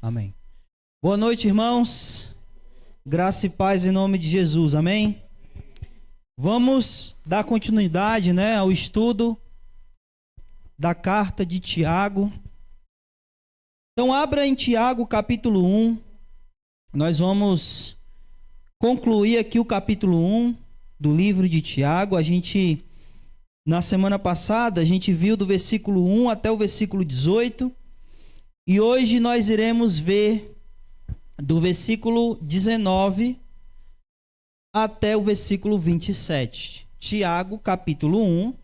Amém. Boa noite, irmãos. Graça e paz em nome de Jesus. Amém. Vamos dar continuidade, ao estudo da carta de Tiago. Então, abra em Tiago, capítulo 1. Nós vamos concluir aqui o capítulo 1 do livro de Tiago. Na semana passada, a gente viu do versículo 1 até o versículo 18. E hoje nós iremos ver do versículo 19 até o versículo 27. Tiago, capítulo 1,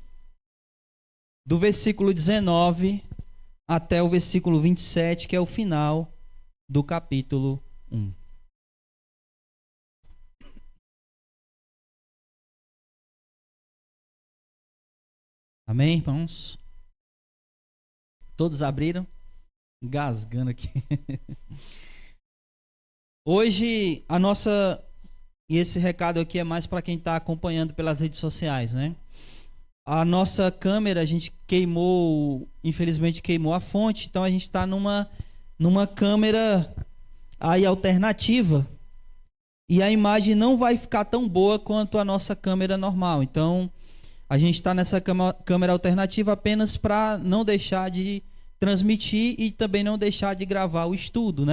do versículo 19 até o versículo 27, que é o final do capítulo 1. Amém, irmãos? Todos abriram? Engasgando aqui. Hoje, e esse recado aqui é mais para quem está acompanhando pelas redes sociais, A nossa câmera, a gente infelizmente queimou a fonte, então a gente está numa câmera aí alternativa e a imagem não vai ficar tão boa quanto a nossa câmera normal. Então, a gente está nessa câmera alternativa apenas para não deixar de transmitir e também não deixar de gravar o estudo,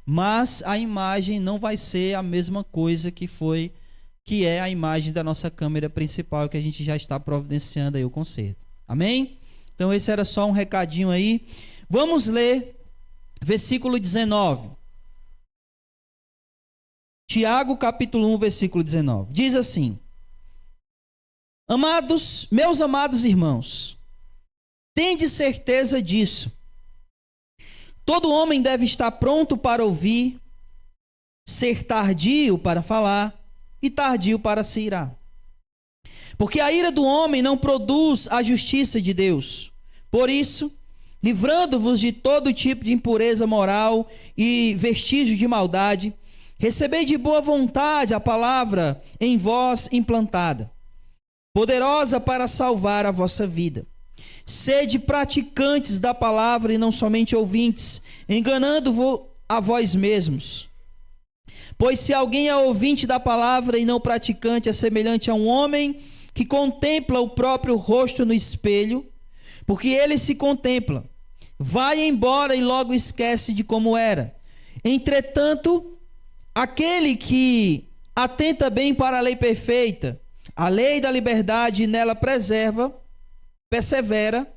Mas a imagem não vai ser a mesma coisa que é a imagem da nossa câmera principal, que a gente já está providenciando aí o conserto. Amém? Então esse era só um recadinho aí. Vamos ler versículo 19. Tiago, capítulo 1, versículo 19. Diz assim: meus amados irmãos, tende certeza disso. Todo homem deve estar pronto para ouvir, ser tardio para falar e tardio para se irar. Porque a ira do homem não produz a justiça de Deus. Por isso, livrando-vos de todo tipo de impureza moral e vestígio de maldade, recebei de boa vontade a palavra em vós implantada, poderosa para salvar a vossa vida. Sede praticantes da palavra e não somente ouvintes, enganando-vos a vós mesmos. Pois se alguém é ouvinte da palavra e não praticante, é semelhante a um homem que contempla o próprio rosto no espelho, porque ele se contempla, vai embora e logo esquece de como era. Entretanto, aquele que atenta bem para a lei perfeita, a lei da liberdade, e nela persevera,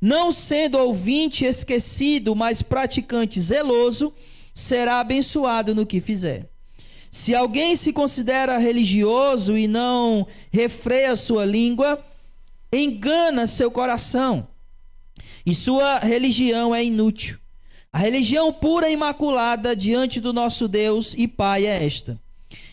não sendo ouvinte esquecido, mas praticante zeloso, será abençoado no que fizer. Se alguém se considera religioso e não refreia sua língua, engana seu coração, e sua religião é inútil. A religião pura e imaculada diante do nosso Deus e Pai é esta: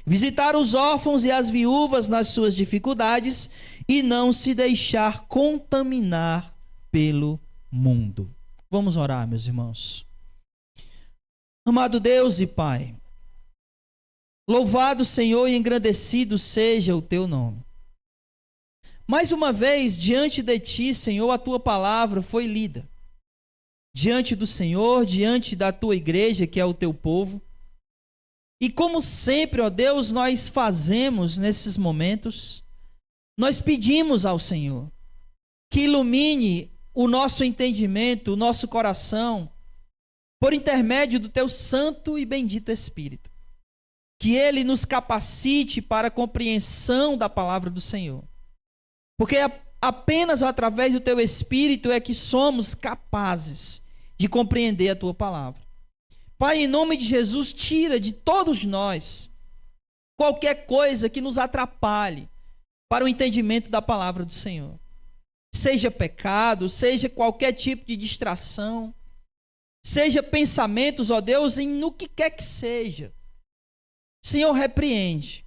visitar os órfãos e as viúvas nas suas dificuldades e não se deixar contaminar pelo mundo. Vamos orar, meus irmãos. Amado Deus e Pai, louvado, Senhor, e engrandecido seja o teu nome. Mais uma vez, diante de ti, Senhor, a tua palavra foi lida. Diante do Senhor, diante da tua igreja, que é o teu povo. E como sempre, ó Deus, nós fazemos nesses momentos, nós pedimos ao Senhor que ilumine o nosso entendimento, o nosso coração, por intermédio do teu santo e bendito Espírito. Que ele nos capacite para a compreensão da palavra do Senhor. Porque apenas através do teu Espírito é que somos capazes de compreender a tua palavra. Pai, em nome de Jesus, tira de todos nós qualquer coisa que nos atrapalhe para o entendimento da palavra do Senhor. Seja pecado, seja qualquer tipo de distração, seja pensamentos, ó Deus, no que quer que seja. Senhor, repreende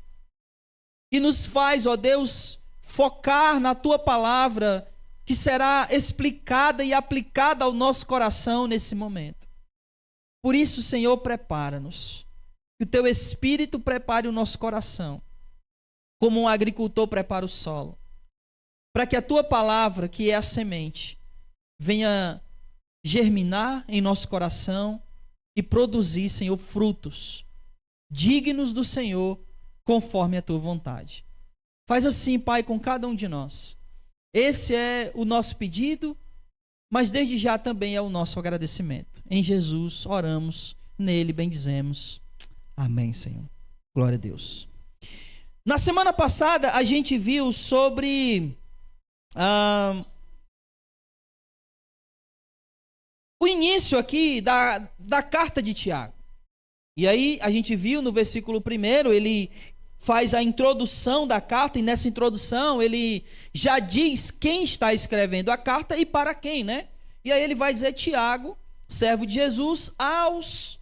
e nos faz, ó Deus, focar na tua palavra que será explicada e aplicada ao nosso coração nesse momento. Por isso, Senhor, prepara-nos. Que o teu Espírito prepare o nosso coração, como um agricultor prepara o solo, para que a tua palavra, que é a semente, venha germinar em nosso coração e produzir, Senhor, frutos dignos do Senhor, conforme a tua vontade. Faz assim, Pai, com cada um de nós. Esse é o nosso pedido, mas desde já também é o nosso agradecimento. Em Jesus oramos, nele bendizemos. Amém, Senhor. Glória a Deus. Na semana passada a gente viu sobre o início aqui da carta de Tiago. E aí a gente viu no versículo 1, ele faz a introdução da carta, e nessa introdução ele já diz quem está escrevendo a carta e para quem, né? E aí ele vai dizer: Tiago, servo de Jesus, aos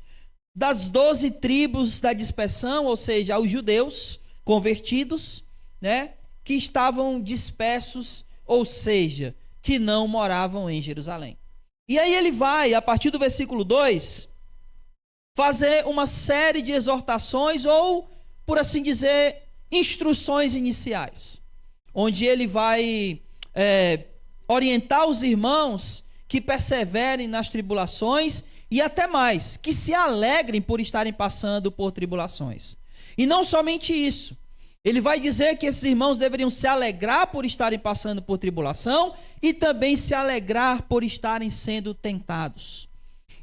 das 12 tribos da dispersão, ou seja, aos judeus convertidos, né? Que estavam dispersos, ou seja, que não moravam em Jerusalém. E aí ele vai, a partir do versículo 2, fazer uma série de exortações, ou, por assim dizer, instruções iniciais, onde ele vai orientar os irmãos que perseverem nas tribulações e até mais, que se alegrem por estarem passando por tribulações. E não somente isso, ele vai dizer que esses irmãos deveriam se alegrar por estarem passando por tribulação e também se alegrar por estarem sendo tentados.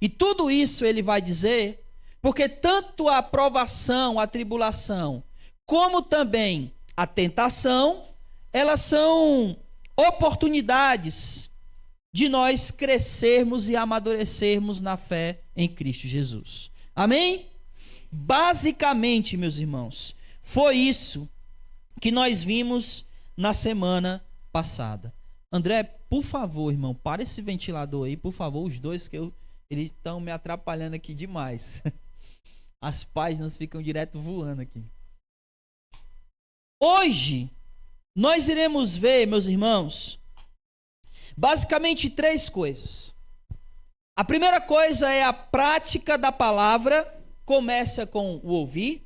E tudo isso ele vai dizer porque tanto a provação, a tribulação, como também a tentação, elas são oportunidades de nós crescermos e amadurecermos na fé em Cristo Jesus. Amém? Basicamente, meus irmãos, foi isso que nós vimos na semana passada. André, por favor, irmão, para esse ventilador aí, por favor, os dois que eles estão me atrapalhando aqui demais. As páginas ficam direto voando aqui. Hoje, nós iremos ver, meus irmãos, basicamente 3 coisas. A primeira coisa é a prática da palavra, começa com o ouvir.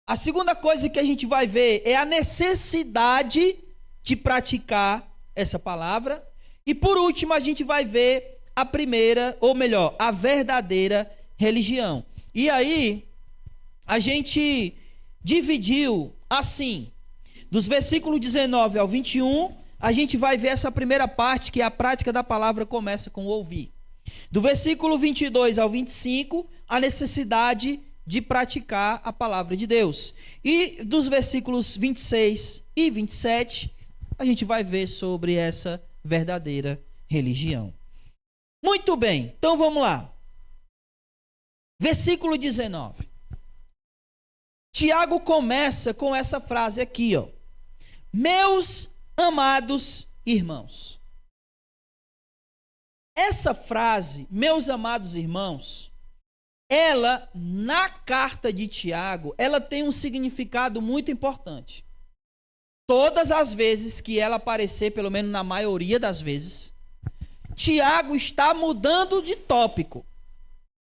A segunda coisa que a gente vai ver é a necessidade de praticar essa palavra. E por último, a gente vai ver a primeira, ou melhor, a verdadeira religião. E aí, a gente dividiu assim, dos versículos 19 ao 21, a gente vai ver essa primeira parte, que é a prática da palavra começa com o ouvir. Do versículo 22 ao 25, a necessidade de praticar a palavra de Deus. E dos versículos 26 e 27, a gente vai ver sobre essa verdadeira religião. Muito bem, então vamos lá. Versículo 19. Tiago começa com essa frase aqui, ó. Meus amados irmãos. Essa frase, meus amados irmãos, ela, na carta de Tiago, ela tem um significado muito importante. Todas as vezes que ela aparecer, pelo menos na maioria das vezes, Tiago está mudando de tópico.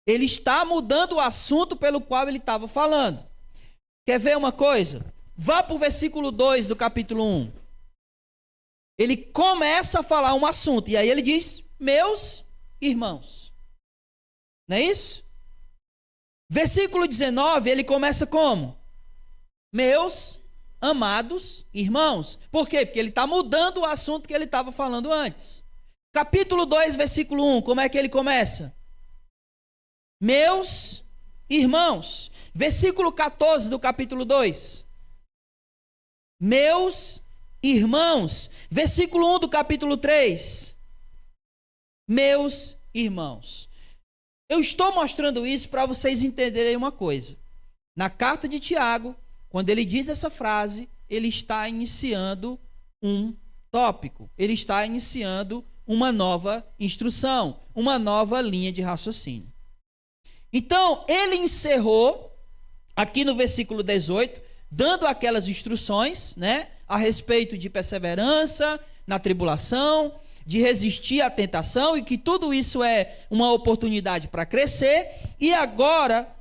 Ele está mudando o assunto pelo qual ele estava falando. Quer ver uma coisa? Vá para o versículo 2 do capítulo 1. Ele começa a falar um assunto, e aí ele diz, meus irmãos. Não é isso? Versículo 19, ele começa como? Meus amados irmãos. Por quê? Porque ele está mudando o assunto que ele estava falando antes. Capítulo 2, versículo 1, como é que ele começa? Meus irmãos. Versículo 14 do capítulo 2. Meus irmãos. Versículo 1 do capítulo 3. Meus irmãos. Eu estou mostrando isso para vocês entenderem uma coisa. Na carta de Tiago, quando ele diz essa frase, ele está iniciando um tópico. Ele está iniciando uma nova instrução, uma nova linha de raciocínio. Então, ele encerrou, aqui no versículo 18, dando aquelas instruções, né, a respeito de perseverança na tribulação, de resistir à tentação, e que tudo isso é uma oportunidade para crescer. E agora,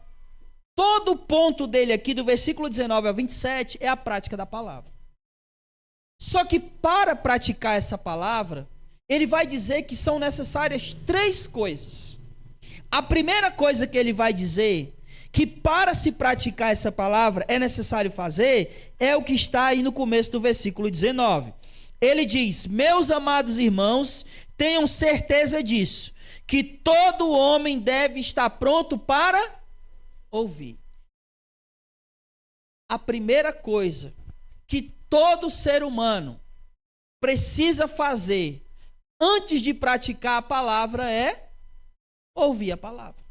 todo o ponto dele aqui, do versículo 19 ao 27, é a prática da palavra. Só que para praticar essa palavra, ele vai dizer que são necessárias 3 coisas. a primeira coisa que ele vai dizer, que para se praticar essa palavra é necessário fazer, é o que está aí no começo do versículo 19. Ele diz: meus amados irmãos, tenham certeza disso, que todo homem deve estar pronto para ouvir. A primeira coisa que todo ser humano precisa fazer antes de praticar a palavra é ouvir a palavra.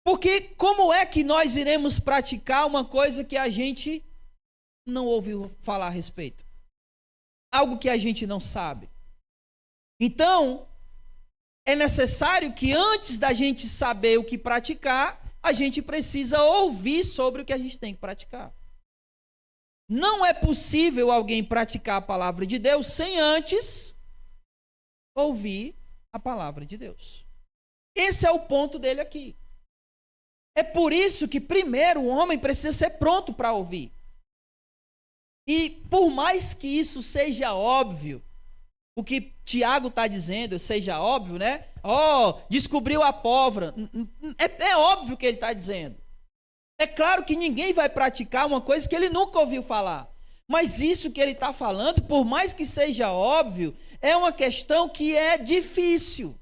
Porque como é que nós iremos praticar uma coisa que a gente não ouviu falar a respeito? Algo que a gente não sabe. Então, é necessário que antes da gente saber o que praticar, a gente precisa ouvir sobre o que a gente tem que praticar. Não é possível alguém praticar a palavra de Deus sem antes ouvir a palavra de Deus. Esse é o ponto dele aqui. É por isso que primeiro o homem precisa ser pronto para ouvir. E por mais que isso seja óbvio, o que Tiago está dizendo seja óbvio, né? Descobriu a pólvora. É óbvio que ele está dizendo. É claro que ninguém vai praticar uma coisa que ele nunca ouviu falar. Mas isso que ele está falando, por mais que seja óbvio, é uma questão que é difícil.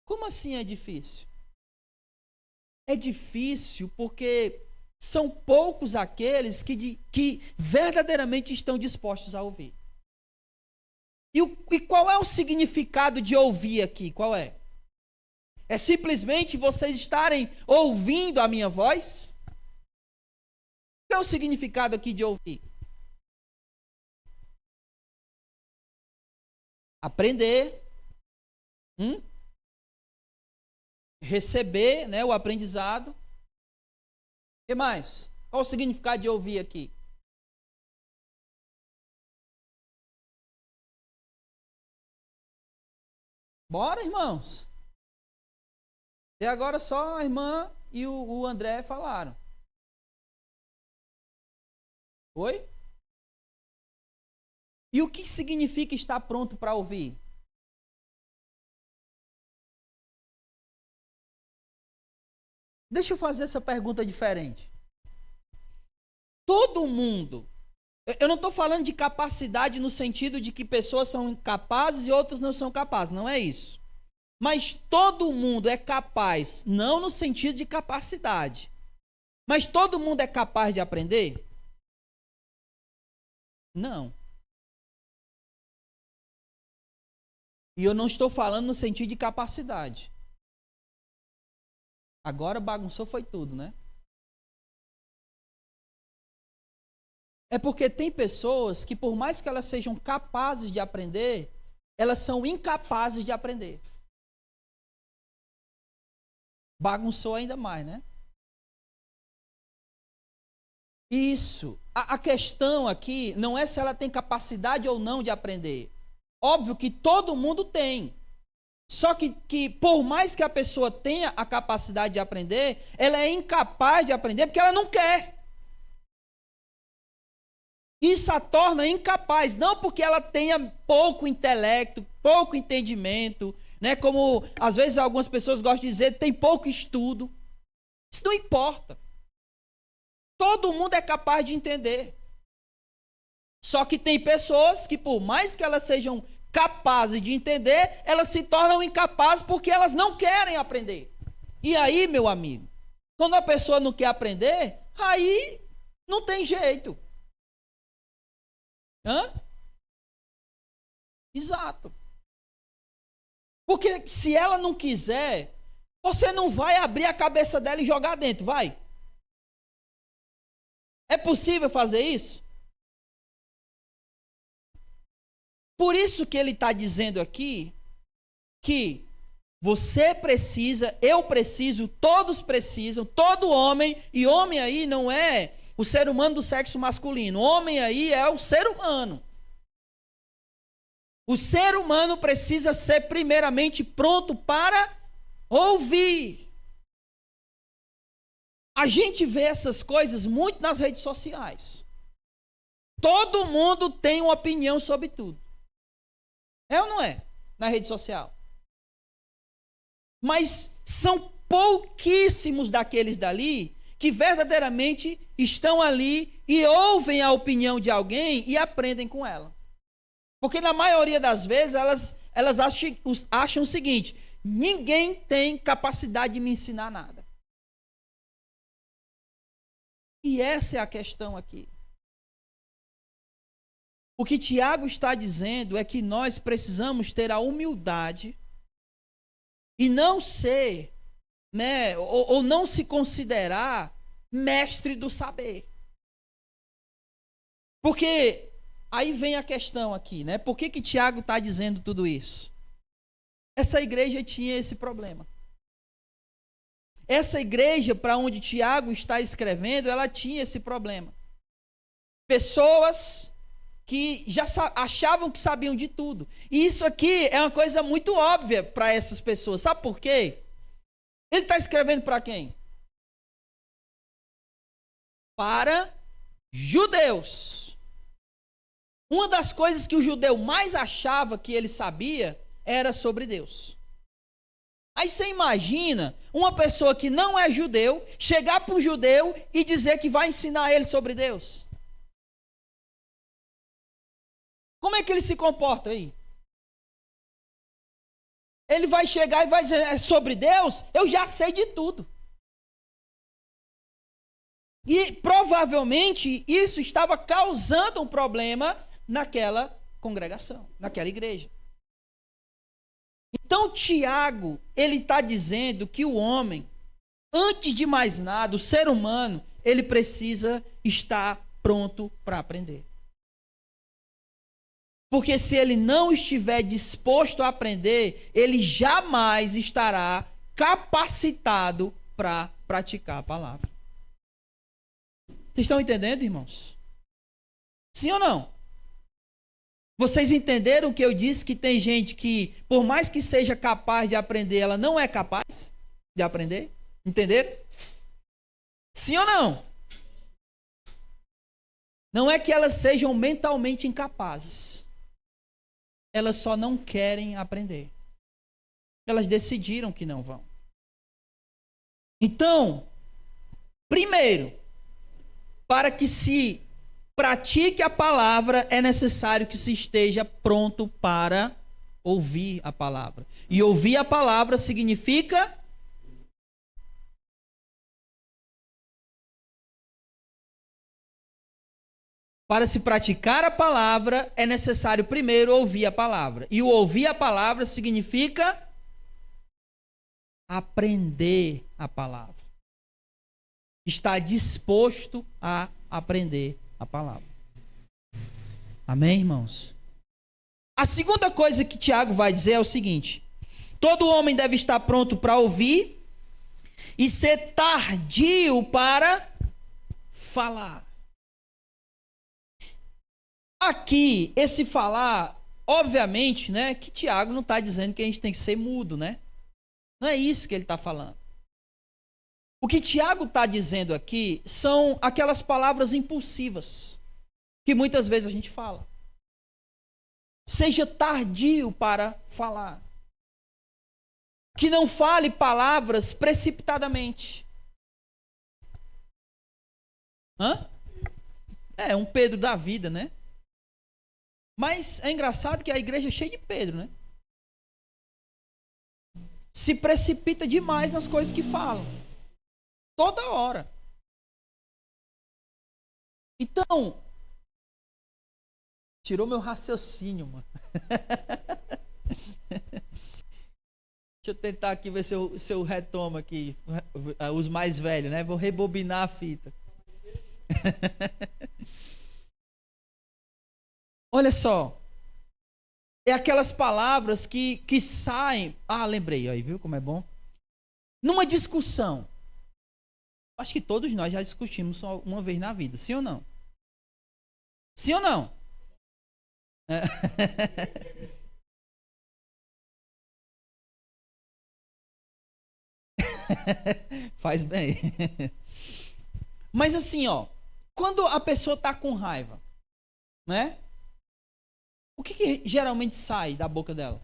Como assim é difícil? É difícil porque são poucos aqueles que verdadeiramente estão dispostos a ouvir. E qual é o significado de ouvir aqui? Qual é? É simplesmente vocês estarem ouvindo a minha voz? Qual é o significado aqui de ouvir? Aprender. Receber, né, o aprendizado. O que mais? Qual o significado de ouvir aqui? Bora, irmãos. E agora só a irmã e o André falaram. Oi? E o que significa estar pronto para ouvir? Deixa eu fazer essa pergunta diferente. Todo mundo, eu não estou falando de capacidade no sentido de que pessoas são capazes e outras não são capazes, não é isso. Mas todo mundo é capaz, não no sentido de capacidade, mas todo mundo é capaz de aprender? Não. E eu não estou falando no sentido de capacidade. Agora bagunçou foi tudo, né? É porque tem pessoas que, por mais que elas sejam capazes de aprender, elas são incapazes de aprender. Bagunçou ainda mais, né? Isso. A questão aqui não é se ela tem capacidade ou não de aprender. Óbvio que todo mundo tem. Só que por mais que a pessoa tenha a capacidade de aprender, ela é incapaz de aprender porque ela não quer. Isso a torna incapaz, não porque ela tenha pouco intelecto, pouco entendimento, né? Como às vezes algumas pessoas gostam de dizer, tem pouco estudo. Isso não importa. Todo mundo é capaz de entender. Só que tem pessoas que, por mais que elas sejam capazes de entender, elas se tornam incapazes porque elas não querem aprender. E aí, meu amigo, quando a pessoa não quer aprender, aí não tem jeito. Exato. Porque se ela não quiser, você não vai abrir a cabeça dela e jogar dentro, vai? É possível fazer isso? Por isso que ele está dizendo aqui que você precisa, eu preciso, todos precisam, todo homem, e homem aí não é o ser humano do sexo masculino, homem aí é o ser humano. O ser humano precisa ser primeiramente pronto para ouvir. A gente vê essas coisas muito nas redes sociais. Todo mundo tem uma opinião sobre tudo. É ou não é? Na rede social. Mas são pouquíssimos daqueles dali que verdadeiramente estão ali e ouvem a opinião de alguém e aprendem com ela. Porque na maioria das vezes elas acham o seguinte: ninguém tem capacidade de me ensinar nada. E essa é a questão aqui. O que Tiago está dizendo é que nós precisamos ter a humildade e não ser, né, ou não se considerar mestre do saber. Porque aí vem a questão aqui, né? Por que Tiago está dizendo tudo isso? Essa igreja tinha esse problema. Essa igreja para onde Tiago está escrevendo, ela tinha esse problema. Pessoas que já achavam que sabiam de tudo. E isso aqui é uma coisa muito óbvia para essas pessoas. Sabe por quê? Ele está escrevendo para quem? Para judeus. Uma das coisas que o judeu mais achava que ele sabia era sobre Deus. Aí você imagina uma pessoa que não é judeu chegar para um judeu e dizer que vai ensinar ele sobre Deus. Como é que ele se comporta aí? Ele vai chegar e vai dizer: é sobre Deus? Eu já sei de tudo. E provavelmente isso estava causando um problema naquela congregação, naquela igreja. Então Tiago, ele está dizendo que o homem, antes de mais nada, o ser humano, ele precisa estar pronto para aprender. Porque se ele não estiver disposto a aprender, ele jamais estará capacitado para praticar a palavra. Vocês estão entendendo, irmãos? Sim ou não? Vocês entenderam que eu disse que tem gente que, por mais que seja capaz de aprender, ela não é capaz de aprender? Entenderam? Sim ou não? Não é que elas sejam mentalmente incapazes. Elas só não querem aprender. Elas decidiram que não vão. Então, primeiro, para que se pratique a palavra, é necessário que se esteja pronto para ouvir a palavra. E ouvir a palavra significa para se praticar a palavra, é necessário primeiro ouvir a palavra. E o ouvir a palavra significa aprender a palavra. Estar disposto a aprender a palavra. Amém, irmãos? A segunda coisa que Tiago vai dizer é o seguinte: todo homem deve estar pronto para ouvir e ser tardio para falar. Aqui, esse falar, obviamente, né, que Tiago não está dizendo que a gente tem que ser mudo, né? Não é isso que ele está falando. O que Tiago está dizendo aqui são aquelas palavras impulsivas que muitas vezes a gente fala. Seja tardio para falar. Que não fale palavras precipitadamente. É um Pedro da vida, né? Mas é engraçado que a igreja é cheia de Pedro, né? Se precipita demais nas coisas que falam. Toda hora. Então, tirou meu raciocínio, mano. Deixa eu tentar aqui ver se eu retomo aqui os mais velhos, né? Vou rebobinar a fita. Olha só. É aquelas palavras que saem... Ah, lembrei aí, viu como é bom? Numa discussão. Acho que todos nós já discutimos só uma vez na vida, sim ou não? Sim ou não? É. Faz bem. Mas assim, ó, quando a pessoa tá com raiva, né? O que geralmente sai da boca dela?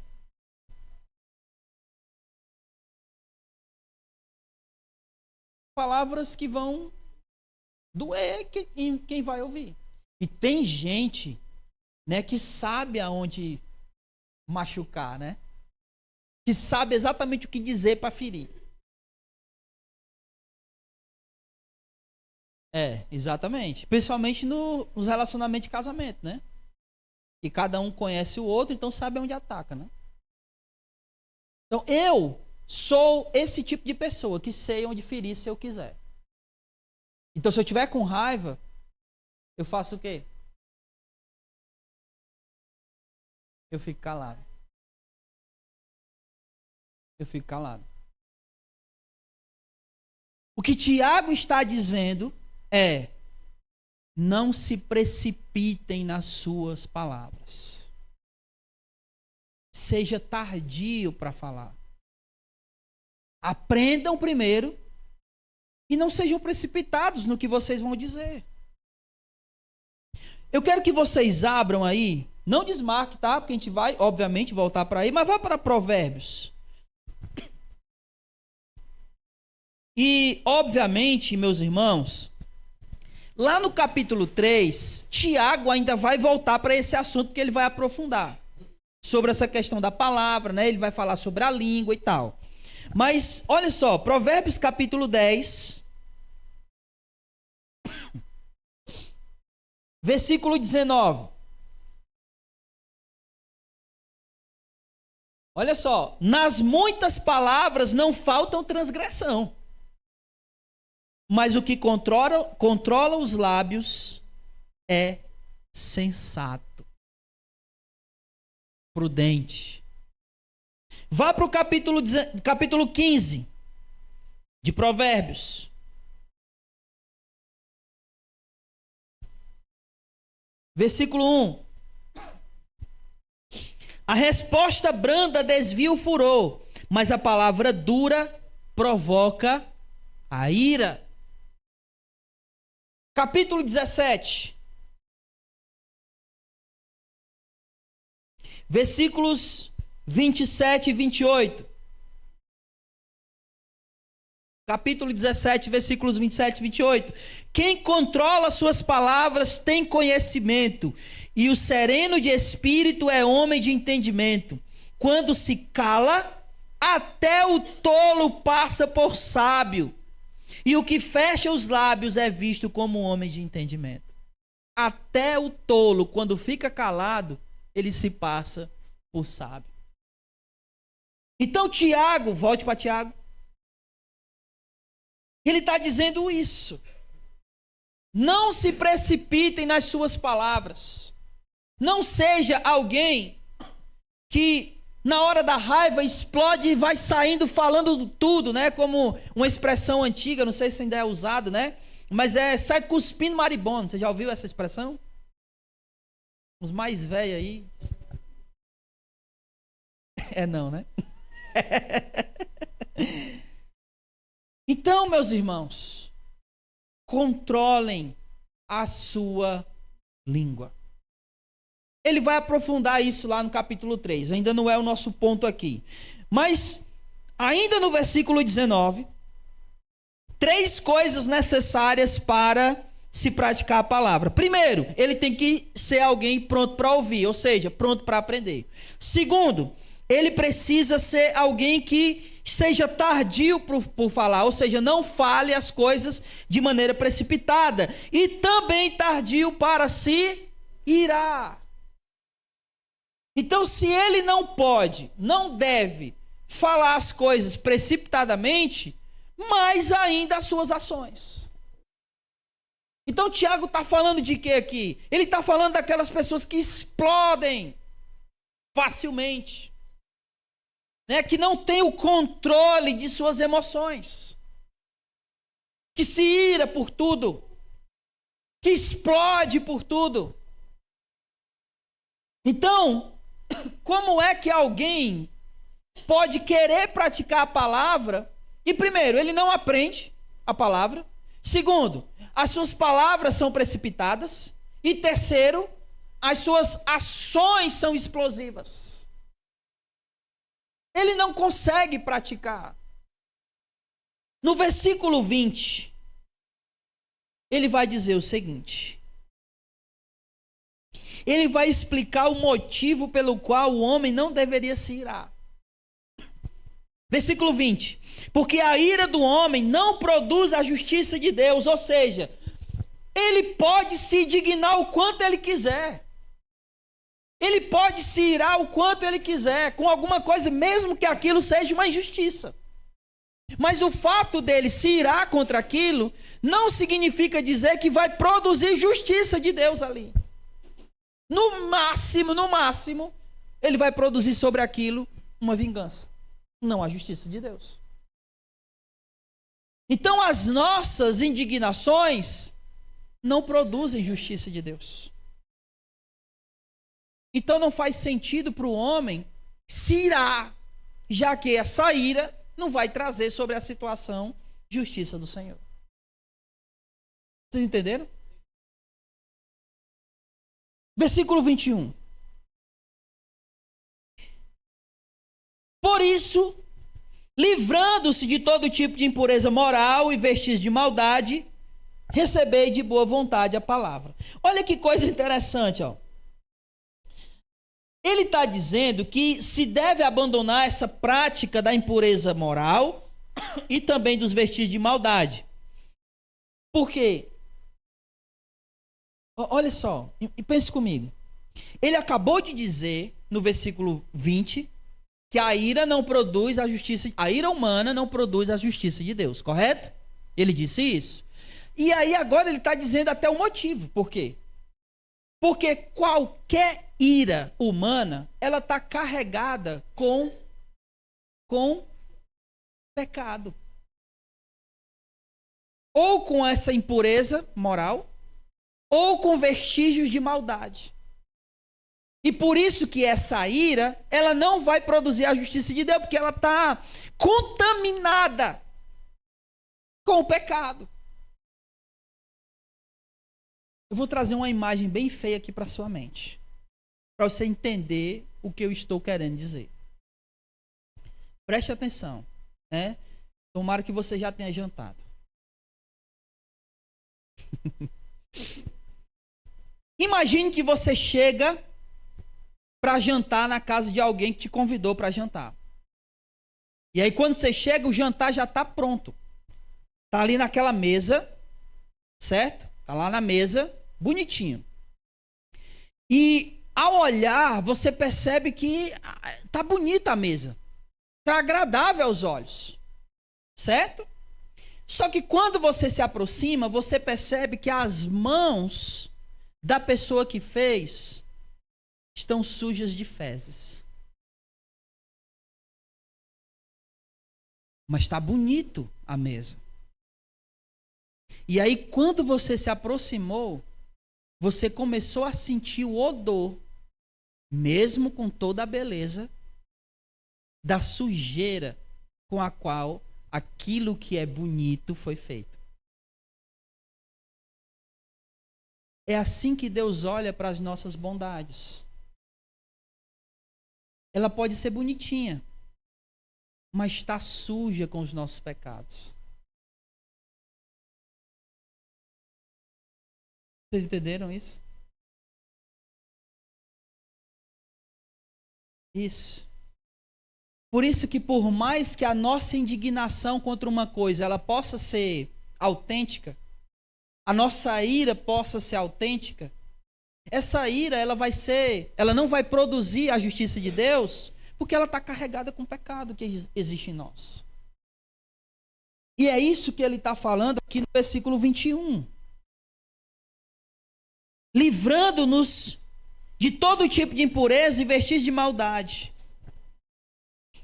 palavras que vão doer em quem vai ouvir. E tem gente, né, que sabe aonde machucar, né? Que sabe exatamente o que dizer para ferir. Exatamente. Principalmente nos relacionamentos de casamento, né? Que cada um conhece o outro, então sabe onde ataca, né? Então eu sou esse tipo de pessoa que sei onde ferir se eu quiser. Então se eu tiver com raiva, eu faço o quê? Eu fico calado. Eu fico calado. O que Tiago está dizendo é: não se precipitem nas suas palavras. Seja tardio para falar. Aprendam primeiro e não sejam precipitados no que vocês vão dizer. Eu quero que vocês abram aí, não desmarque, tá? Porque a gente vai, obviamente, voltar para aí, mas vá para Provérbios. E, obviamente, meus irmãos, lá no capítulo 3, Tiago ainda vai voltar para esse assunto, porque ele vai aprofundar sobre essa questão da palavra, né? Ele vai falar sobre a língua e tal. Mas, olha só, Provérbios capítulo 10, versículo 19. Olha só, nas muitas palavras não faltam transgressão, mas o que controla os lábios é sensato, prudente. Vá para o capítulo 15 de Provérbios. Versículo 1. A resposta branda desvia o furor, mas a palavra dura provoca a ira. Capítulo 17. Versículos 27 e 28. Capítulo 17, versículos 27 e 28. Quem controla suas palavras tem conhecimento, e o sereno de espírito é homem de entendimento. Quando se cala, até o tolo passa por sábio, e o que fecha os lábios é visto como homem de entendimento. Até o tolo, quando fica calado, ele se passa por sábio. Então Tiago, volte para Tiago. Ele está dizendo isso. Não se precipitem nas suas palavras. Não seja alguém que na hora da raiva explode e vai saindo falando tudo, né? Como uma expressão antiga, não sei se ainda é usado, né? Mas sai cuspindo maribondo. Você já ouviu essa expressão? Os mais velhos aí. Não, né? Então, meus irmãos, controlem a sua língua. Ele vai aprofundar isso lá no capítulo 3. Ainda não é o nosso ponto aqui. Mas, ainda no versículo 19, 3 coisas necessárias para se praticar a palavra. Primeiro, ele tem que ser alguém pronto para ouvir, ou seja, pronto para aprender. Segundo, ele precisa ser alguém que seja tardio por falar, ou seja, não fale as coisas de maneira precipitada. E também tardio para se irar. Então, se ele não pode, não deve falar as coisas precipitadamente, mais ainda as suas ações. Então, Tiago está falando de quê aqui? Ele está falando daquelas pessoas que explodem facilmente, né? Que não tem o controle de suas emoções, que se ira por tudo, que explode por tudo. Então, como é que alguém pode querer praticar a palavra e, primeiro, ele não aprende a palavra, segundo, as suas palavras são precipitadas, e terceiro, as suas ações são explosivas? Ele não consegue praticar. No versículo 20, ele vai dizer o seguinte. Ele vai explicar o motivo pelo qual o homem não deveria se irar. Versículo 20. Porque a ira do homem não produz a justiça de Deus, ou seja, ele pode se indignar o quanto ele quiser. Ele pode se irar o quanto ele quiser com alguma coisa, mesmo que aquilo seja uma injustiça. Mas o fato dele se irar contra aquilo não significa dizer que vai produzir justiça de Deus ali. No máximo, ele vai produzir sobre aquilo uma vingança, não a justiça de Deus. Então as nossas indignações não produzem justiça de Deus. Então não faz sentido para o homem se irar, já que essa ira não vai trazer sobre a situação justiça do Senhor. Vocês entenderam? Versículo 21. Por isso, livrando-se de todo tipo de impureza moral e vestígios de maldade, recebei de boa vontade a palavra. Olha que coisa interessante, ó. Ele está dizendo que se deve abandonar essa prática da impureza moral e também dos vestígios de maldade. Por quê? Olha só, e pense comigo. Ele acabou de dizer, no versículo 20, que a ira não produz a justiça, a ira humana não produz a justiça de Deus, correto? Ele disse isso. E aí agora ele está dizendo até o motivo. Por quê? Porque qualquer ira humana, ela está carregada com pecado. Ou com essa impureza moral, ou com vestígios de maldade. E por isso que essa ira, ela não vai produzir a justiça de Deus, porque ela está contaminada com o pecado. Eu vou trazer uma imagem bem feia aqui para sua mente, para você entender o que eu estou querendo dizer. Preste atenção, né? Tomara que você já tenha jantado. Imagine que você chega para jantar na casa de alguém que te convidou para jantar. E aí quando você chega, o jantar já está pronto. Está ali naquela mesa, certo? Está lá na mesa, bonitinho. E ao olhar, você percebe que está bonita a mesa. Está agradável aos olhos. Certo? Só que quando você se aproxima, você percebe que as mãos da pessoa que fez estão sujas de fezes. Mas está bonito a mesa. E aí, quando você se aproximou, você começou a sentir o odor, mesmo com toda a beleza, da sujeira com a qual aquilo que é bonito foi feito. É assim que Deus olha para as nossas bondades. Ela pode ser bonitinha, mas está suja com os nossos pecados. Vocês entenderam isso? Isso. Por isso que por mais que a nossa indignação contra uma coisa ela possa ser autêntica, a nossa ira possa ser autêntica, essa ira ela não vai produzir a justiça de Deus, porque ela está carregada com o pecado que existe em nós. E é isso que ele está falando aqui no versículo 21. Livrando-nos de todo tipo de impureza e vestígios de maldade.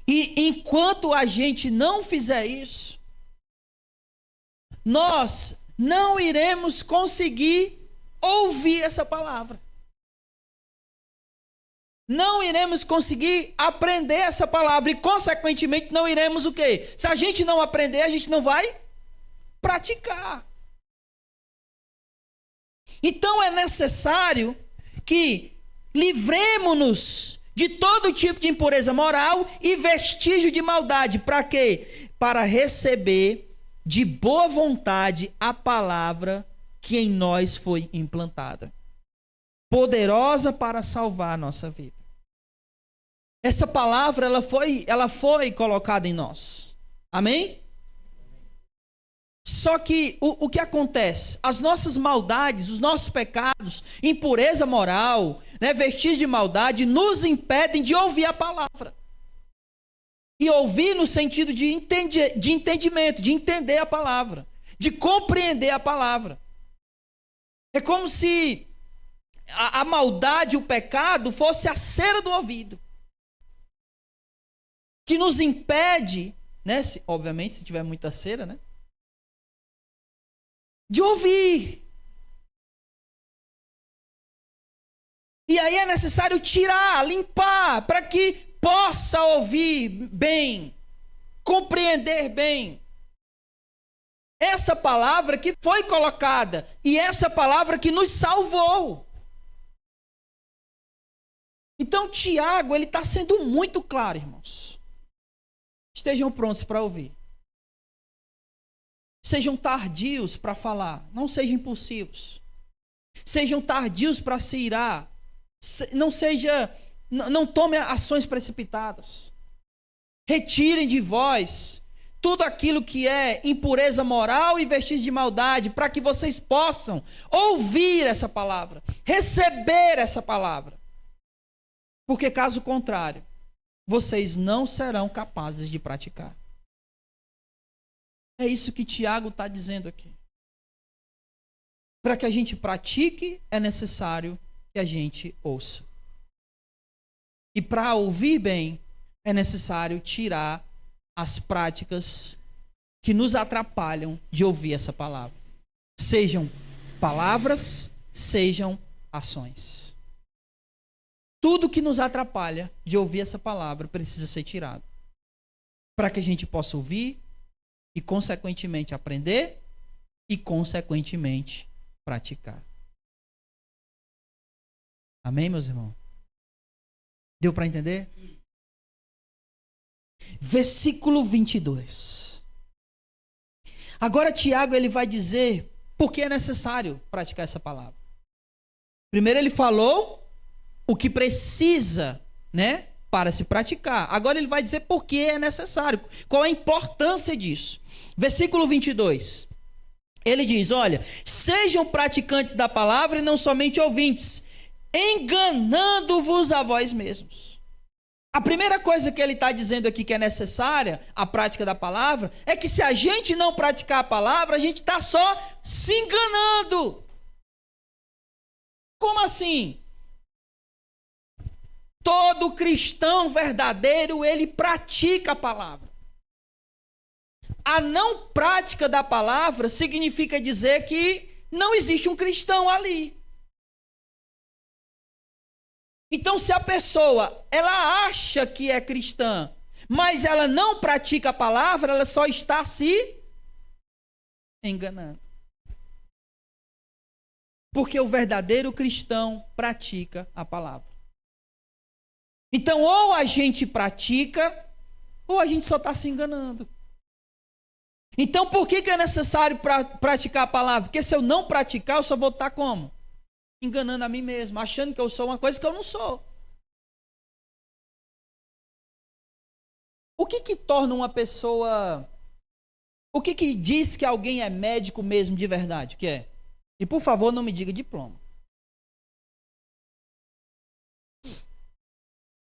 E enquanto a gente não fizer isso, nós não iremos conseguir ouvir essa palavra. Não iremos conseguir aprender essa palavra e, consequentemente, não iremos o quê? Se a gente não aprender, a gente não vai praticar. Então é necessário que livremos-nos de todo tipo de impureza moral e vestígio de maldade. Para quê? Para receber de boa vontade a palavra que em nós foi implantada, poderosa para salvar a nossa vida. Essa palavra, ela foi colocada em nós. Amém? Só que o que acontece? As nossas maldades, os nossos pecados, impureza moral, né, vestígios de maldade, nos impedem de ouvir a palavra. E ouvir no sentido de entendimento, de entender a palavra, de compreender a palavra. É como se a maldade, o pecado, fosse a cera do ouvido, que nos impede, né, obviamente, se tiver muita cera, né, de ouvir. E aí é necessário tirar, limpar, para que possa ouvir bem, compreender bem. Essa palavra que foi colocada e essa palavra que nos salvou. Então Tiago, ele está sendo muito claro, irmãos. Estejam prontos para ouvir. Sejam tardios para falar, não sejam impulsivos. Sejam tardios para se irar. Não tome ações precipitadas. Retirem de vós tudo aquilo que é impureza moral e vestígios de maldade, para que vocês possam ouvir essa palavra, receber essa palavra. Porque caso contrário, vocês não serão capazes de praticar. É isso que Tiago está dizendo aqui. Para que a gente pratique, é necessário que a gente ouça. E para ouvir bem, é necessário tirar as práticas que nos atrapalham de ouvir essa palavra. Sejam palavras, sejam ações. Tudo que nos atrapalha de ouvir essa palavra precisa ser tirado. Para que a gente possa ouvir e, consequentemente, aprender e, consequentemente, praticar. Amém, meus irmãos? Deu para entender? Versículo 22. Agora Tiago, ele vai dizer por que é necessário praticar essa palavra. Primeiro ele falou o que precisa, né, para se praticar. Agora ele vai dizer por que é necessário, qual a importância disso. Versículo 22. Ele diz, olha, sejam praticantes da palavra e não somente ouvintes, enganando-vos a vós mesmos. A primeira coisa que ele está dizendo aqui que é necessária, a prática da palavra, é que se a gente não praticar a palavra, a gente está só se enganando. Como assim? Todo cristão verdadeiro, ele pratica a palavra. A não prática da palavra significa dizer que não existe um cristão ali. Então, se a pessoa, ela acha que é cristã, mas ela não pratica a palavra, ela só está se enganando. Porque o verdadeiro cristão pratica a palavra. Então, ou a gente pratica, ou a gente só está se enganando. Então, por que é necessário praticar a palavra? Porque se eu não praticar, eu só vou estar como? Enganando a mim mesmo, achando que eu sou uma coisa que eu não sou. O que torna uma pessoa... O que diz que alguém é médico mesmo de verdade? O que é? E por favor, não me diga diploma.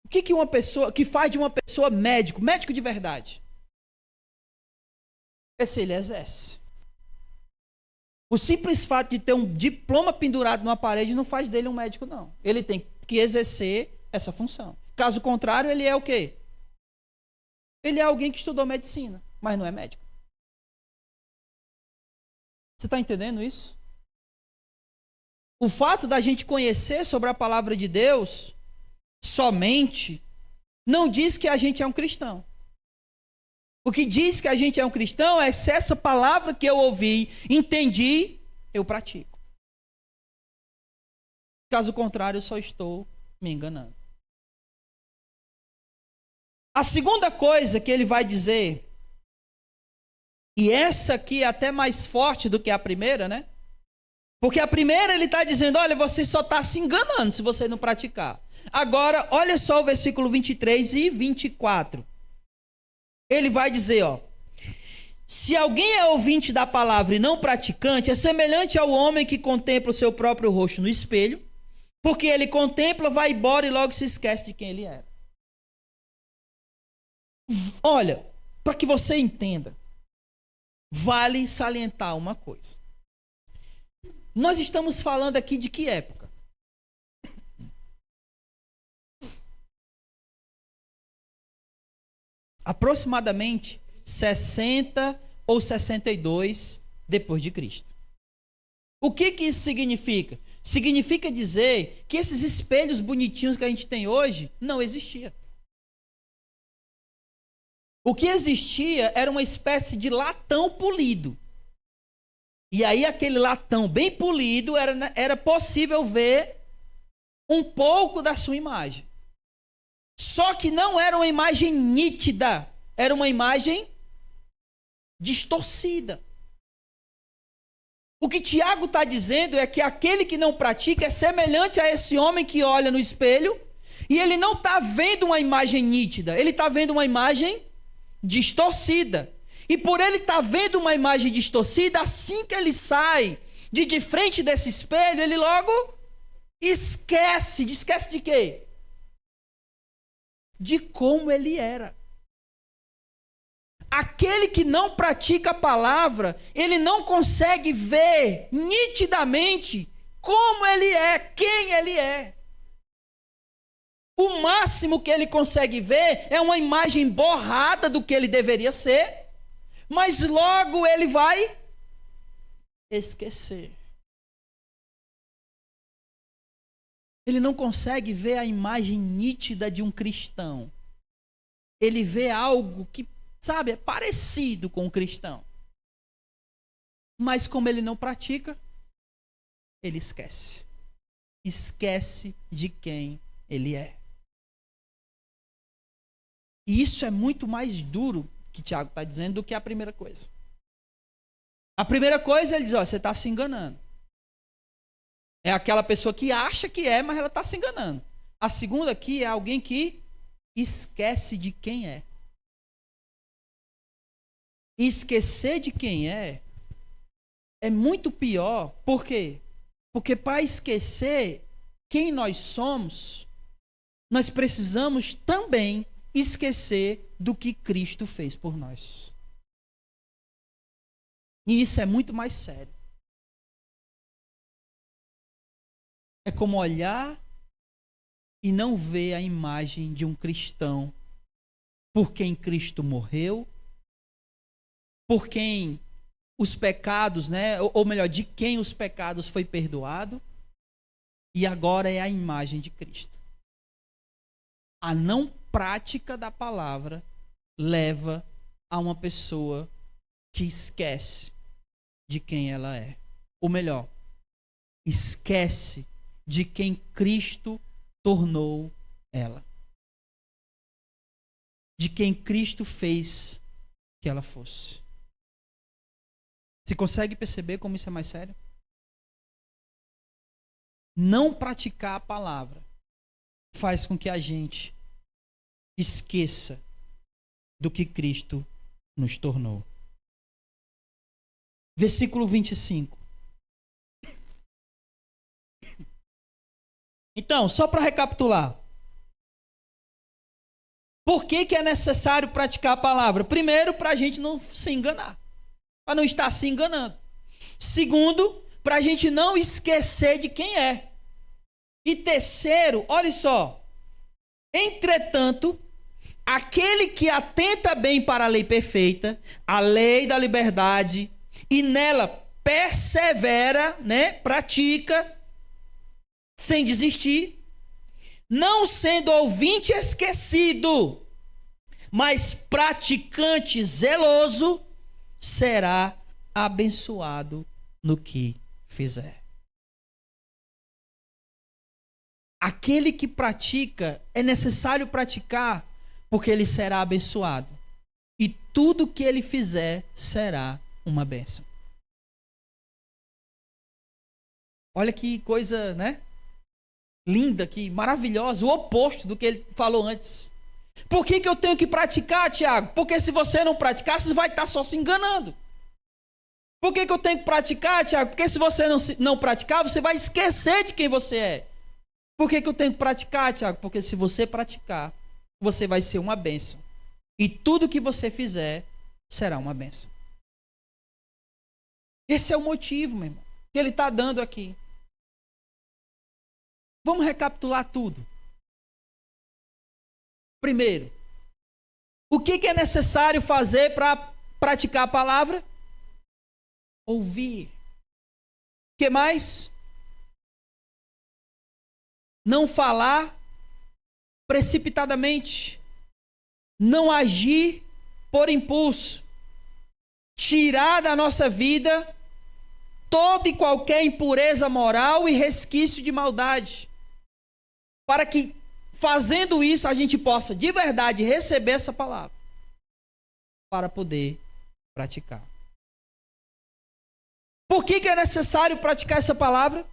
O que uma pessoa, que faz de uma pessoa médico de verdade? É se ele exerce. O simples fato de ter um diploma pendurado numa parede não faz dele um médico, não. Ele tem que exercer essa função. Caso contrário, ele é o quê? Ele é alguém que estudou medicina, mas não é médico. Você está entendendo isso? O fato da gente conhecer sobre a palavra de Deus somente não diz que a gente é um cristão. O que diz que a gente é um cristão é se essa palavra que eu ouvi, entendi, eu pratico. Caso contrário, eu só estou me enganando. A segunda coisa que ele vai dizer, E essa aqui é até mais forte do que a primeira, né? Porque a primeira ele está dizendo, olha, você só está se enganando se você não praticar. Agora, olha só o versículo 23 e 24. Ele vai dizer, ó. Se alguém é ouvinte da palavra e não praticante, é semelhante ao homem que contempla o seu próprio rosto no espelho, porque ele contempla, vai embora e logo se esquece de quem ele era. Olha, para que você entenda, vale salientar uma coisa. Nós estamos falando aqui de que época? Aproximadamente 60 ou 62 depois de Cristo. O que isso significa? Significa dizer que esses espelhos bonitinhos que a gente tem hoje não existiam. O que existia era uma espécie de latão polido. E aí aquele latão bem polido era possível ver um pouco da sua imagem. Só que não era uma imagem nítida, era uma imagem distorcida. O que Tiago está dizendo é que aquele que não pratica é semelhante a esse homem que olha no espelho e ele não está vendo uma imagem nítida, ele está vendo uma imagem distorcida. E por ele estar vendo uma imagem distorcida, assim que ele sai de frente desse espelho, ele logo esquece. Esquece de quê? De como ele era. Aquele que não pratica a palavra, ele não consegue ver nitidamente como ele é, quem ele é. O máximo que ele consegue ver é uma imagem borrada do que ele deveria ser, mas logo ele vai esquecer. Ele não consegue ver a imagem nítida de um cristão. Ele vê algo que, sabe, é parecido com o cristão. Mas como ele não pratica, ele esquece. Esquece de quem ele é. E isso é muito mais duro, que Tiago está dizendo, do que a primeira coisa. A primeira coisa, ele diz, ó, você está se enganando. É aquela pessoa que acha que é, mas ela está se enganando. A segunda aqui é alguém que esquece de quem é. E esquecer de quem é muito pior. Por quê? Porque para esquecer quem nós somos, nós precisamos também esquecer do que Cristo fez por nós. E isso é muito mais sério. É como olhar e não ver a imagem de um cristão por quem Cristo morreu, por quem os pecados, né, ou melhor, de quem os pecados foi perdoado, e agora é a imagem de Cristo. A não prática da palavra leva a uma pessoa que esquece de quem ela é. Ou melhor, esquece de quem Cristo tornou ela. De quem Cristo fez que ela fosse. Você consegue perceber como isso é mais sério? Não praticar a palavra faz com que a gente esqueça do que Cristo nos tornou. Versículo 25. Então, só para recapitular. Por que é necessário praticar a palavra? Primeiro, para a gente não se enganar. Para não estar se enganando. Segundo, para a gente não esquecer de quem é. E terceiro, olha só. Entretanto, aquele que atenta bem para a lei perfeita, a lei da liberdade, e nela persevera, né, pratica, sem desistir, não sendo ouvinte esquecido, mas praticante zeloso, será abençoado no que fizer. Aquele que pratica, é necessário praticar, porque ele será abençoado. e tudo que ele fizer será uma bênção. Olha que coisa, né? Linda, que maravilhosa, o oposto do que ele falou antes. Por que eu tenho que praticar, Tiago? Porque se você não praticar, você vai estar só se enganando. Por que eu tenho que praticar, Tiago? Porque se você não praticar, você vai esquecer de quem você é. Por que eu tenho que praticar, Tiago? Porque se você praticar, você vai ser uma bênção. E tudo que você fizer será uma bênção. Esse é o motivo, meu irmão, que ele está dando aqui. Vamos recapitular tudo. Primeiro, o que é necessário fazer para praticar a palavra? Ouvir. O que mais? Não falar precipitadamente. Não agir por impulso. Tirar da nossa vida toda e qualquer impureza moral e resquício de maldade. Para que, fazendo isso, a gente possa de verdade receber essa palavra. Para poder praticar. Por que é necessário praticar essa palavra?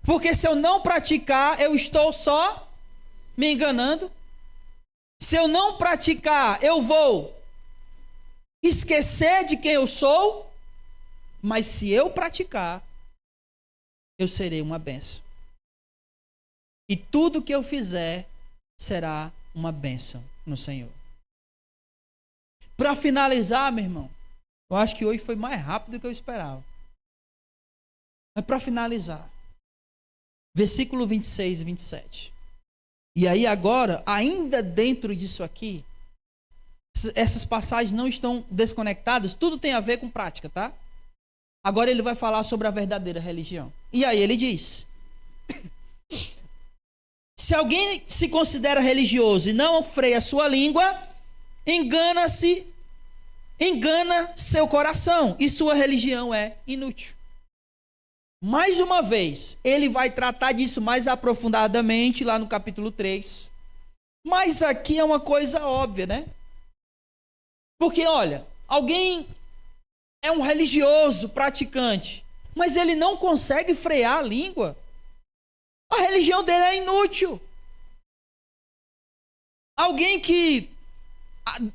Porque se eu não praticar, eu estou só me enganando. Se eu não praticar, eu vou esquecer de quem eu sou. Mas se eu praticar, eu serei uma bênção. E tudo que eu fizer será uma bênção no Senhor. Para finalizar, meu irmão, eu acho que hoje foi mais rápido do que eu esperava. Mas para finalizar, versículo 26 e 27. E aí agora, ainda dentro disso aqui, essas passagens não estão desconectadas, tudo tem a ver com prática, tá? Agora ele vai falar sobre a verdadeira religião. E aí ele diz: se alguém se considera religioso e não freia a sua língua, engana seu coração e sua religião é inútil. Mais uma vez, ele vai tratar disso mais aprofundadamente lá no capítulo 3. Mas aqui é uma coisa óbvia, né? Porque, olha, alguém é um religioso praticante, mas ele não consegue frear a língua. A religião dele é inútil. Alguém que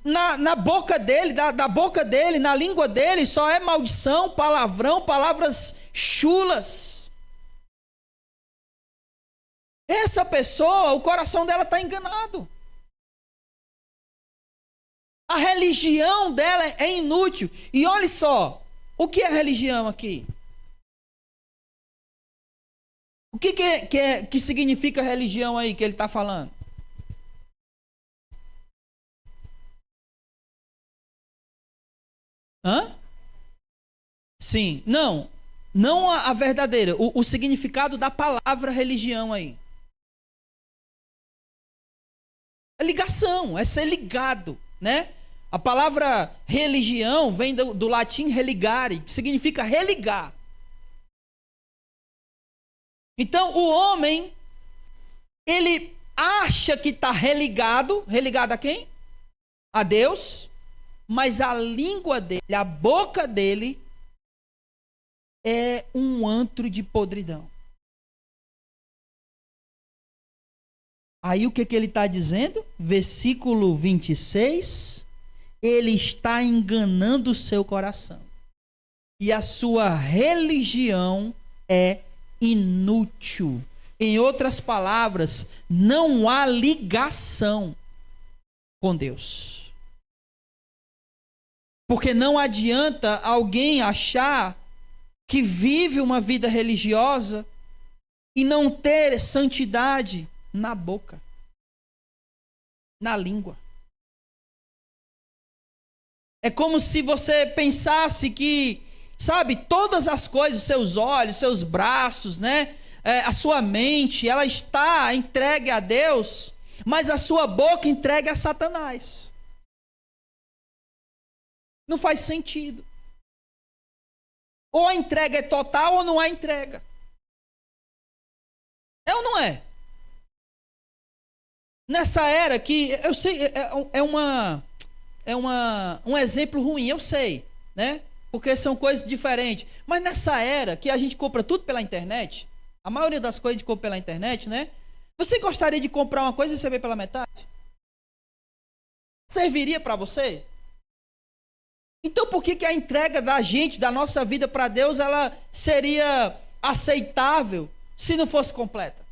na boca dele, da boca dele, na língua dele, só é maldição, palavrão, palavras chulas. Essa pessoa, o coração dela está enganado. A religião dela é inútil. E olha só, o que é religião aqui? O que significa religião aí que ele está falando? Hã? Sim, não a verdadeira, o significado da palavra religião aí. É ligação, é ser ligado, né? A palavra religião vem do latim religare, que significa religar. Então o homem, ele acha que está religado a quem? A Deus. Mas a língua dele, a boca dele, é um antro de podridão. Aí o que ele está dizendo? Versículo 26. Ele está enganando o seu coração. E a sua religião é inútil. Em outras palavras, não há ligação com Deus. Porque não adianta alguém achar que vive uma vida religiosa e não ter santidade na boca, na língua. É como se você pensasse que, sabe, todas as coisas, seus olhos, seus braços, né, a sua mente, ela está entregue a Deus, mas a sua boca entregue a Satanás. Não faz sentido. Ou a entrega é total ou não há entrega. É ou não é? Nessa era que, eu sei, um exemplo ruim, eu sei, né? Porque são coisas diferentes. Mas nessa era que a gente compra tudo pela internet, a maioria das coisas a gente compra pela internet, né? Você gostaria de comprar uma coisa e receber pela metade? Serviria para você? Então por que a entrega da gente, da nossa vida para Deus, ela seria aceitável se não fosse completa?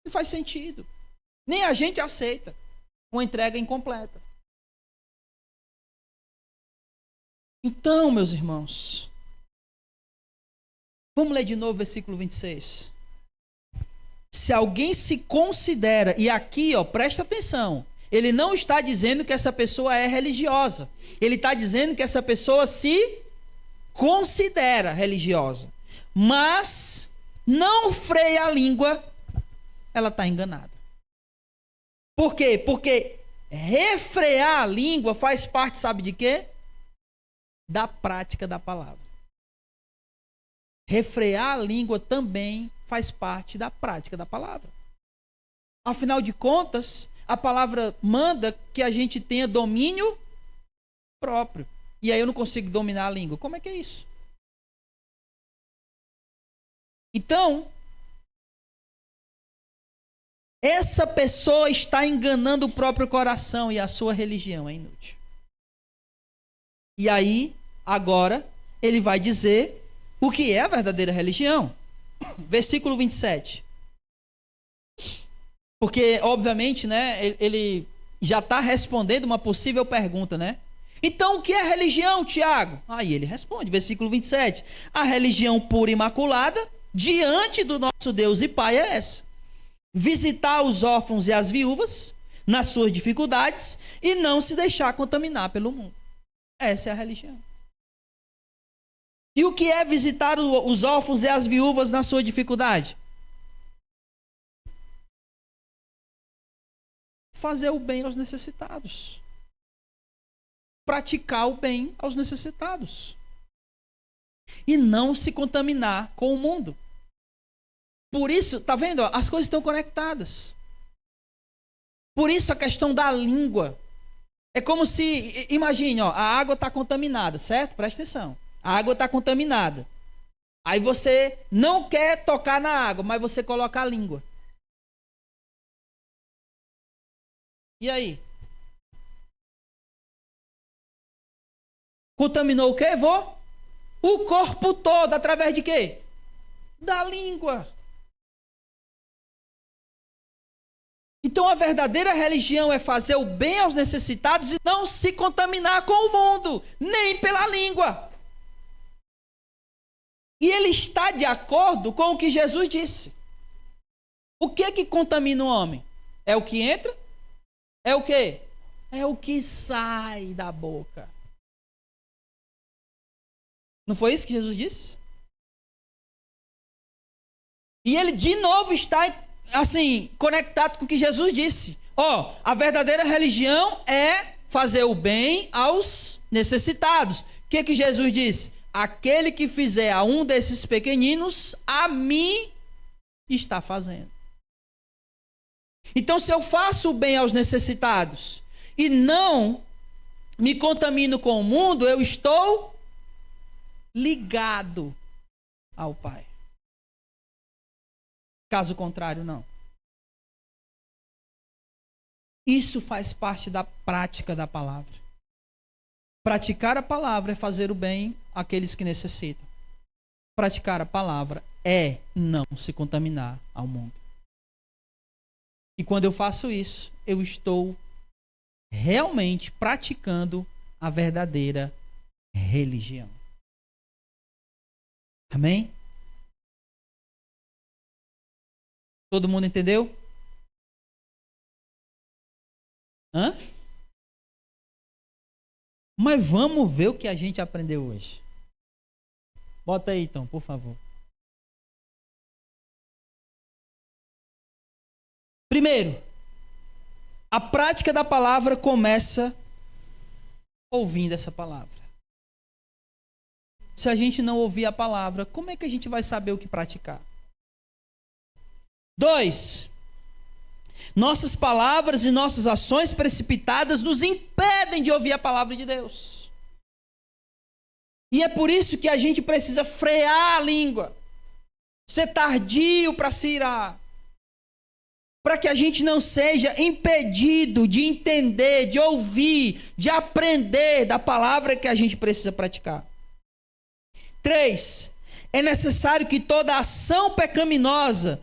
Não faz sentido. Nem a gente aceita uma entrega incompleta. Então, meus irmãos, vamos ler de novo o versículo 26. Se alguém se considera, e aqui, presta atenção, ele não está dizendo que essa pessoa é religiosa. Ele está dizendo que essa pessoa se considera religiosa. Mas não freia a língua, ela está enganada. Por quê? Porque refrear a língua faz parte, sabe de quê? Da prática da palavra. Refrear a língua também faz parte da prática da palavra. Afinal de contas, a palavra manda que a gente tenha domínio próprio. E aí eu não consigo dominar a língua. Como é que é isso? Então, essa pessoa está enganando o próprio coração e a sua religião é inútil. E aí, agora, ele vai dizer o que é a verdadeira religião. Versículo 27. Porque, obviamente, né, ele já está respondendo uma possível pergunta, né? Então, o que é religião, Tiago? Aí ele responde, versículo 27. A religião pura e imaculada, diante do nosso Deus e Pai, é essa: visitar os órfãos e as viúvas nas suas dificuldades e não se deixar contaminar pelo mundo. Essa é a religião. E o que é visitar os órfãos e as viúvas na sua dificuldade? Fazer o bem aos necessitados. Praticar o bem aos necessitados. E não se contaminar com o mundo. Por isso, tá vendo? As coisas estão conectadas. Por isso a questão da língua. É como se, imagine, a água está contaminada, certo? Presta atenção. A água está contaminada. Aí você não quer tocar na água, mas você coloca a língua. E aí? Contaminou o quê, vô? O corpo todo, através de quê? Da língua. Então a verdadeira religião é fazer o bem aos necessitados e não se contaminar com o mundo, nem pela língua. E ele está de acordo com o que Jesus disse. O que contamina o homem? É o que entra? É o quê? É o que sai da boca. Não foi isso que Jesus disse? E ele de novo está assim, conectado com o que Jesus disse. A verdadeira religião é fazer o bem aos necessitados. O que Jesus disse? Aquele que fizer a um desses pequeninos, a mim está fazendo. Então, se eu faço o bem aos necessitados e não me contamino com o mundo, eu estou ligado ao Pai. Caso contrário, não. Isso faz parte da prática da palavra. Praticar a palavra é fazer o bem àqueles que necessitam. Praticar a palavra é não se contaminar ao mundo. E quando eu faço isso, eu estou realmente praticando a verdadeira religião. Amém? Todo mundo entendeu? Hã? Mas vamos ver o que a gente aprendeu hoje. Bota aí, então, por favor. Primeiro, a prática da palavra começa ouvindo essa palavra. Se a gente não ouvir a palavra, como é que a gente vai saber o que praticar? 2. Nossas palavras e nossas ações precipitadas nos impedem de ouvir a palavra de Deus. E é por isso que a gente precisa frear a língua, ser tardio para se irar, para que a gente não seja impedido de entender, de ouvir, de aprender da palavra que a gente precisa praticar. 3. É necessário que toda ação pecaminosa,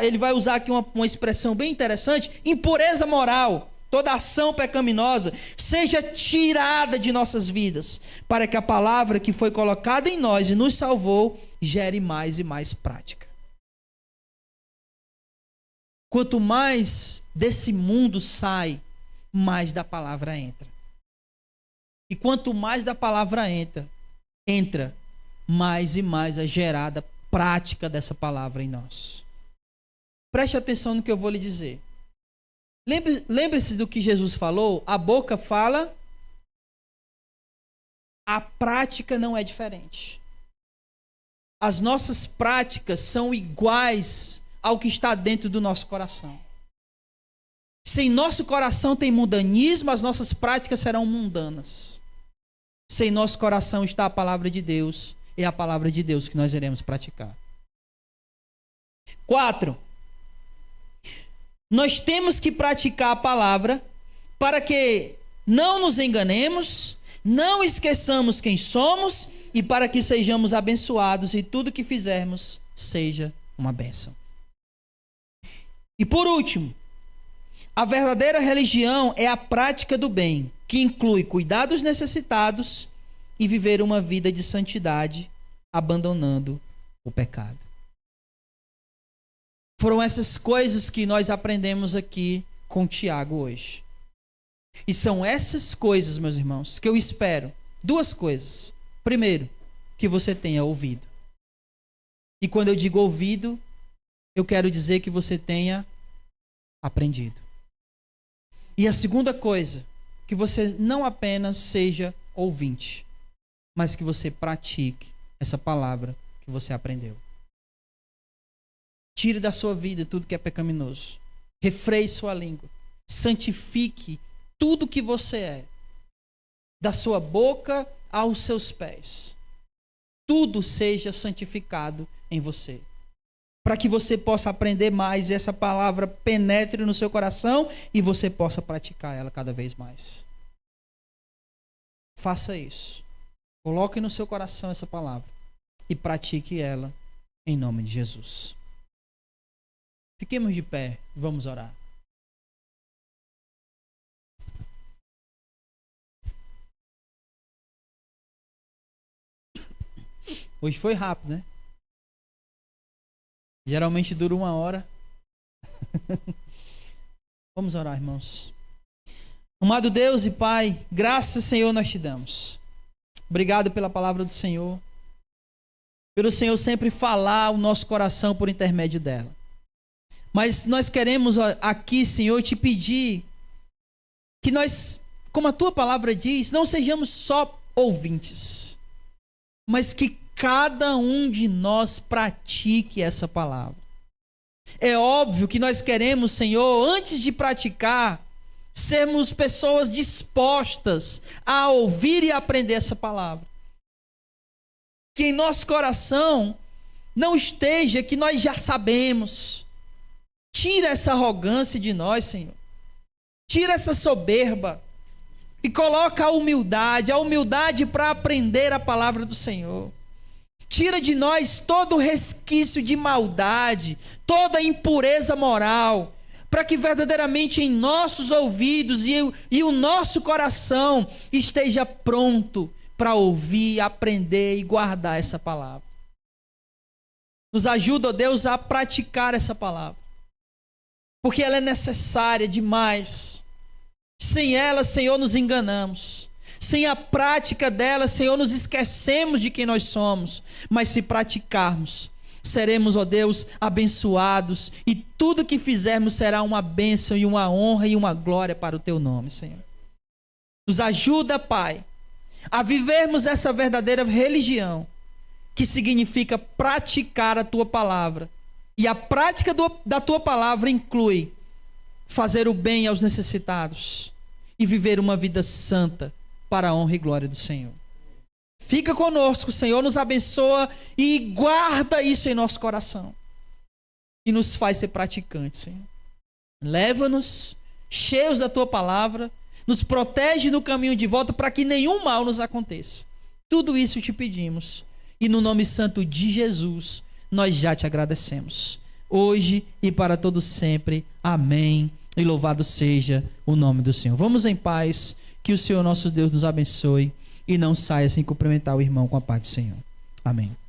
ele vai usar aqui uma expressão bem interessante, impureza moral, toda ação pecaminosa seja tirada de nossas vidas, para que a palavra que foi colocada em nós e nos salvou gere mais e mais prática. Quanto mais desse mundo sai, mais da palavra entra. E quanto mais da palavra entra, mais e mais é gerada prática dessa palavra em nós. Preste atenção no que eu vou lhe dizer. Lembre-se do que Jesus falou, a boca fala, a prática não é diferente. As nossas práticas são iguais ao que está dentro do nosso coração. Se em nosso coração tem mundanismo, as nossas práticas serão mundanas. Se em nosso coração está a palavra de Deus, é a palavra de Deus que nós iremos praticar. 4. Nós temos que praticar a palavra para que não nos enganemos, não esqueçamos quem somos e para que sejamos abençoados e tudo que fizermos seja uma bênção. E por último, a verdadeira religião é a prática do bem, que inclui cuidar dos necessitados e viver uma vida de santidade, abandonando o pecado. Foram essas coisas que nós aprendemos aqui com Tiago hoje. E são essas coisas, meus irmãos, que eu espero. 2 coisas. Primeiro, que você tenha ouvido. E quando eu digo ouvido, eu quero dizer que você tenha aprendido. E a segunda coisa, que você não apenas seja ouvinte, mas que você pratique essa palavra que você aprendeu. Tire da sua vida tudo que é pecaminoso. Refreie sua língua. Santifique tudo que você é. Da sua boca aos seus pés. Tudo seja santificado em você. Para que você possa aprender mais e essa palavra penetre no seu coração e você possa praticar ela cada vez mais. Faça isso. Coloque no seu coração essa palavra e pratique ela em nome de Jesus. Fiquemos de pé, vamos orar. Hoje foi rápido, né? Geralmente dura 1 hora. Vamos orar, irmãos. Amado Deus e Pai, graças, Senhor, nós te damos. Obrigado pela palavra do Senhor. Pelo Senhor sempre falar o nosso coração por intermédio dela. Mas nós queremos aqui, Senhor, te pedir que nós, como a tua palavra diz, não sejamos só ouvintes, mas que cada um de nós pratique essa palavra. É óbvio que nós queremos, Senhor, antes de praticar, sermos pessoas dispostas a ouvir e aprender essa palavra. Que em nosso coração não esteja que nós já sabemos. Tira essa arrogância de nós, Senhor. Tira essa soberba. E coloca a humildade para aprender a palavra do Senhor. Tira de nós todo o resquício de maldade, toda a impureza moral, para que verdadeiramente em nossos ouvidos e o nosso coração esteja pronto para ouvir, aprender e guardar essa palavra. Nos ajuda, ó Deus, a praticar essa palavra, porque ela é necessária demais. Sem ela, Senhor, nos enganamos. Sem a prática dela, Senhor, nos esquecemos de quem nós somos. Mas se praticarmos, seremos, ó Deus, abençoados. E tudo que fizermos será uma bênção e uma honra e uma glória para o teu nome, Senhor. Nos ajuda, Pai, a vivermos essa verdadeira religião, que significa praticar a tua palavra. E a prática da tua palavra inclui fazer o bem aos necessitados e viver uma vida santa para a honra e glória do Senhor. Fica conosco, Senhor, nos abençoa e guarda isso em nosso coração. E nos faz ser praticantes, Senhor. Leva-nos cheios da tua palavra, nos protege no caminho de volta para que nenhum mal nos aconteça. Tudo isso te pedimos. E no nome santo de Jesus, nós já te agradecemos. Hoje e para todo sempre. Amém. E louvado seja o nome do Senhor. Vamos em paz. Que o Senhor nosso Deus nos abençoe. E não saia sem cumprimentar o irmão com a paz do Senhor. Amém.